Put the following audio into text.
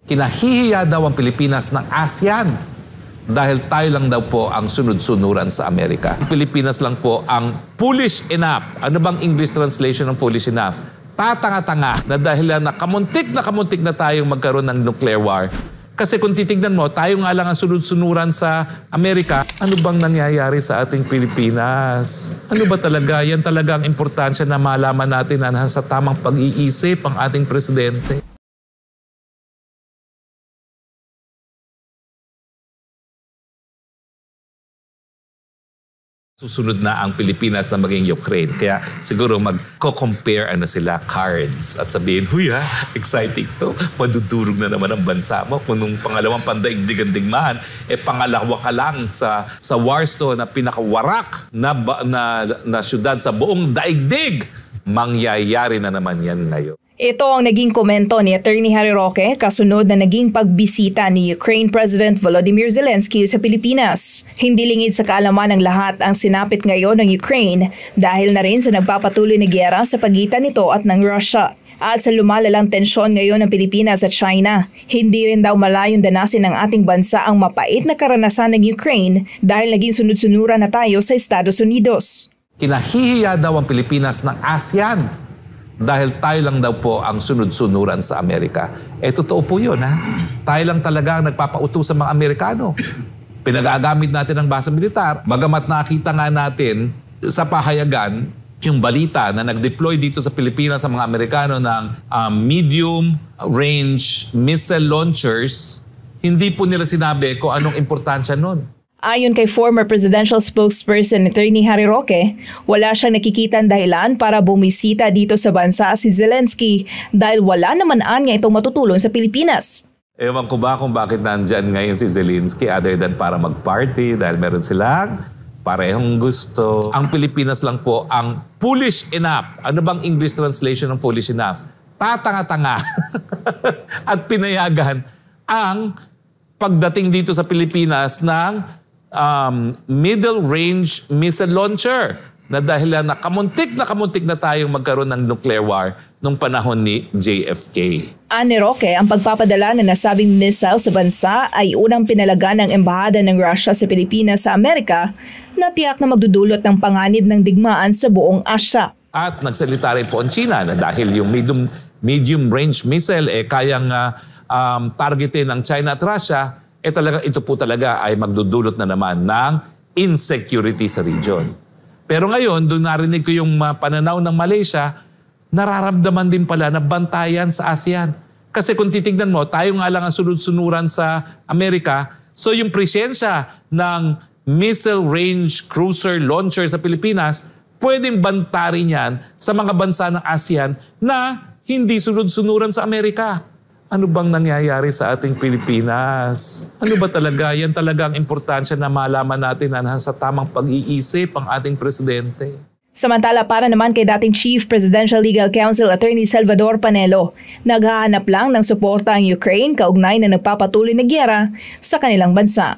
Kinahihiya daw ang Pilipinas ng ASEAN dahil tayo lang daw po ang sunod-sunuran sa Amerika. Ang Pilipinas lang po ang foolish enough. Ano bang English translation ng foolish enough? Tatanga-tanga na dahil na kamuntik na tayong magkaroon ng nuclear war. Kasi kung titignan mo, tayo nga lang ang sunod-sunuran sa Amerika, ano bang nangyayari sa ating Pilipinas? Ano ba talaga? Yan talaga ang importansya na malaman natin na nasa tamang pag-iisip ang ating presidente. Susunod na ang Pilipinas na maging Ukraine. Kaya siguro magko-compare sila cards at sabihin, huy ha, exciting to. Madudurog na naman ang bansa mo. Kung nung pangalawang pandaigdig-digmaan, pangalawa ka lang sa Warsaw na pinakawarak na syudad sa buong daigdig. Mangyayari na naman yan ngayon. Ito ang naging komento ni Attorney Harry Roque kasunod na naging pagbisita ni Ukraine President Volodymyr Zelensky sa Pilipinas. Hindi lingid sa kaalaman ng lahat ang sinapit ngayon ng Ukraine dahil na rin sa nagpapatuloy na giyera sa pagitan nito at ng Russia. At sa lumalalang tensyon ngayon ng Pilipinas at China, hindi rin daw malayong danasin ng ating bansa ang mapait na karanasan ng Ukraine dahil naging sunod-sunuran na tayo sa Estados Unidos. Kinahihiya daw ang Pilipinas ng ASEAN dahil tayo lang daw po ang sunod-sunuran sa Amerika. Totoo po yun, ha? Tayo lang talaga ang nagpapautos sa mga Amerikano. Pinagagamit natin ang basa militar. Bagamat nakita nga natin sa pahayagan, yung balita na nag-deploy dito sa Pilipinas sa mga Amerikano ng medium-range missile launchers, hindi po nila sinabi kung anong importansya nun. Ayon kay former presidential spokesperson Attorney Harry Roque, wala siyang nakikitang dahilan para bumisita dito sa bansa si Zelensky dahil wala naman niya itong matutulong sa Pilipinas. Ewan ko ba kung bakit nandyan ngayon si Zelensky other than para mag-party dahil meron silang parehong gusto. Ang Pilipinas lang po ang foolish enough. Ano bang English translation ng foolish enough? Tatanga-tanga at pinayagan ang pagdating dito sa Pilipinas ng middle-range missile launcher na dahil na kamuntik na tayong magkaroon ng nuclear war nung panahon ni JFK. Ani Roque, ang pagpapadala ng nasabing missile sa bansa ay unang pinalaga ng Embahada ng Russia sa Pilipinas sa Amerika na tiyak na magdudulot ng panganib ng digmaan sa buong Asya. At nagsalita rin po ang China na dahil yung medium-range missile kayang targetin ng China at Russia, ito po talaga ay magdudulot na naman ng insecurity sa region. Pero ngayon, doon narinig ko yung pananaw ng Malaysia, nararamdaman din pala na bantayan sa ASEAN. Kasi kung titignan mo, tayo nga lang ang sunod-sunuran sa Amerika, so yung presensya ng missile range cruiser launcher sa Pilipinas, pwedeng bantarin yan sa mga bansa ng ASEAN na hindi sunod-sunuran sa Amerika. Ano bang nangyayari sa ating Pilipinas? Ano ba talaga? Yan talaga ang importansya na malaman natin na nasa tamang pag-iisip ang ating presidente. Samantala para naman kay dating Chief Presidential Legal Counsel Attorney Salvador Panelo, naghahanap lang ng suporta ang Ukraine kaugnay na nagpapatuloy na giyera sa kanilang bansa.